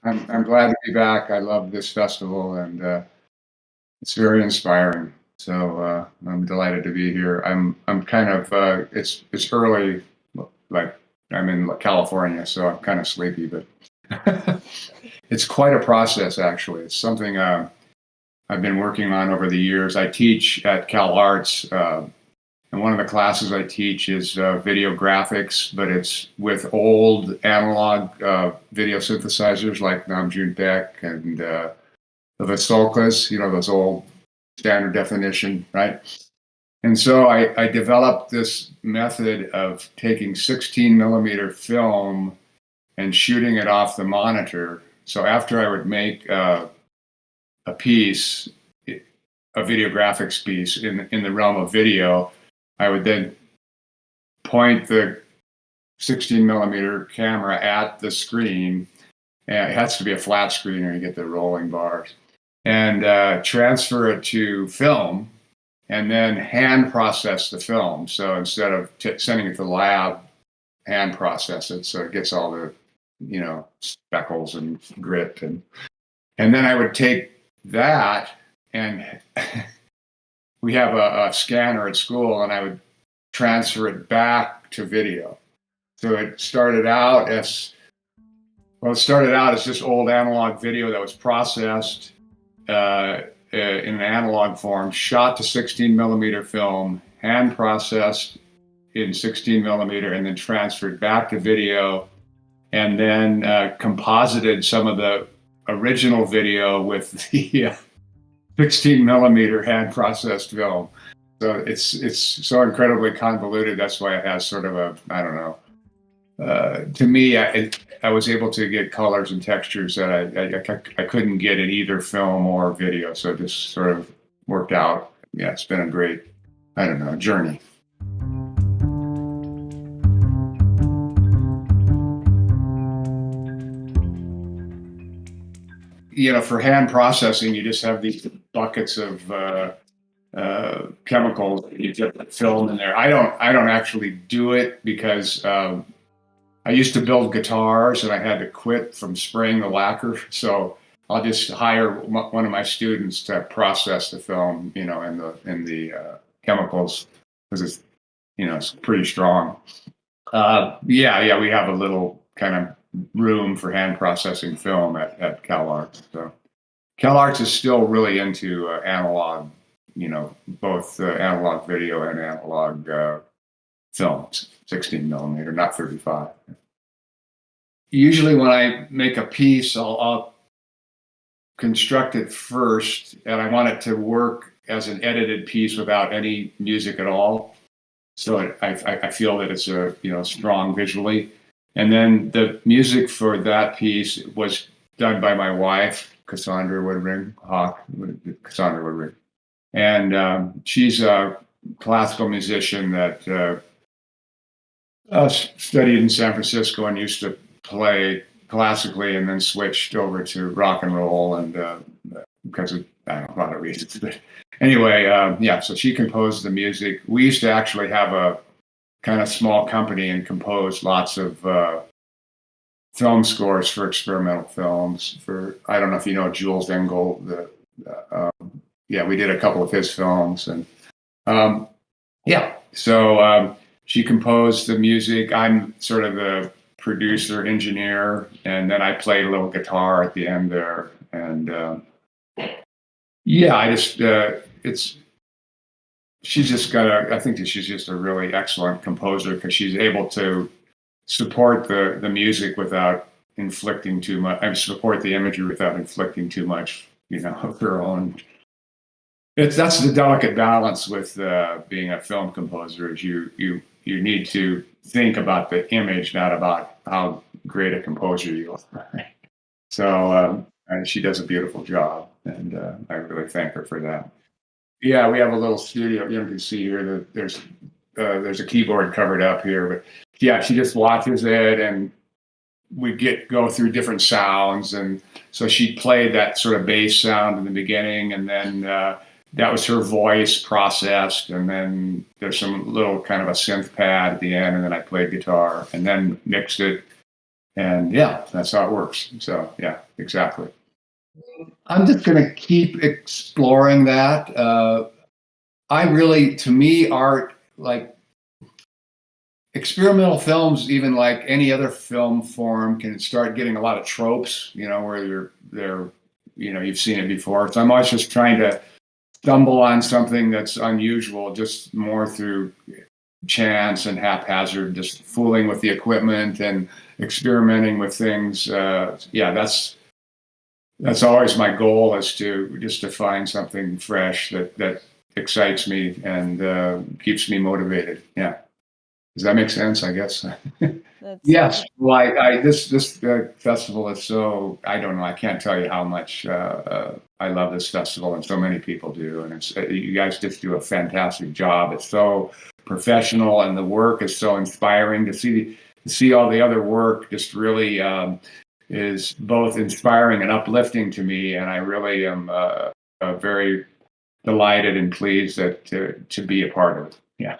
I'm glad to be back. I love this festival, and it's very inspiring. So I'm delighted to be here. I'm kind of it's early, like I'm in California, so I'm kind of sleepy, but it's quite a process actually. It's something I've been working on over the years. I teach at Cal Arts, and one of the classes I teach is videographics, but it's with old analog video synthesizers like Namjoon Beck and the Vasolkas, those old standard definition, right? And so I developed this method of taking 16 millimeter film and shooting it off the monitor. So after I would make a piece, a videographics piece in the realm of video, I would then point the 16 millimeter camera at the screen, and it has to be a flat screen or you get the rolling bars, and transfer it to film, and then hand process the film. So instead of sending it to the lab, hand process it so it gets all the speckles and grit, and then I would take that, and we have a scanner at school, and I would transfer it back to video. So it started out as just old analog video that was processed in an analog form, shot to 16 millimeter film, hand processed in 16 millimeter, and then transferred back to video, and then composited some of the original video with the 16 millimeter hand processed film. So it's so incredibly convoluted. That's why it has sort of a, I don't know. To me, I was able to get colors and textures that I couldn't get in either film or video. So it just sort of worked out. Yeah, it's been a great, I don't know, journey. For hand processing, you just have these buckets of chemicals. You get film in there. I don't actually do it because I used to build guitars and I had to quit from spraying the lacquer. So I'll just hire one of my students to process the film, in the chemicals, because it's pretty strong. We have a little kind of room for hand processing film at Cal Arts. So Cal Arts is still really into analog, both analog video and analog films, 16 millimeter, not 35. Usually when I make a piece, I'll construct it first, and I want it to work as an edited piece without any music at all. So I feel that it's strong visually. And then the music for that piece was done by my wife, Kasandra Woodring. And she's a classical musician that studied in San Francisco and used to play classically, and then switched over to rock and roll, and because of a lot of reasons. But anyway, so she composed the music. We used to actually have a kind of small company and compose lots of film scores for experimental films. I don't know if you know Jules Engel. We did a couple of his films, and so she composed the music. I'm sort of the producer, engineer, and then I played a little guitar at the end there. And I think that she's just a really excellent composer, because she's able to support the music without inflicting too much. Support the imagery without inflicting too much, of her own. That's the delicate balance with being a film composer. Is you need to think about the image, not about how great a composer you are. So she does a beautiful job, and I really thank her for that. Yeah, we have a little studio. You can see here that there's a keyboard covered up here, but yeah, she just watches it, and we go through different sounds, and so she played that sort of bass sound in the beginning, and then that was her voice processed, and then there's some little kind of a synth pad at the end, and then I played guitar, and then mixed it, And yeah, that's how it works. So yeah, exactly. I'm just going to keep exploring that. I really, to me, art, like experimental films, even like any other film form, can start getting a lot of tropes, where you've seen it before. So I'm always just trying to stumble on something that's unusual, just more through chance and haphazard, just fooling with the equipment and experimenting with things. Yeah, that's always my goal, is to just to find something fresh that excites me and keeps me motivated. Yeah. Does that make sense? I guess. That's Yes. Well, this festival is so, I don't know. I can't tell you how much I love this festival, and so many people do. And it's you guys just do a fantastic job. It's so professional, and the work is so inspiring to see all the other work. Just really is both inspiring and uplifting to me, and I really am very delighted and pleased to be a part of it. Yeah.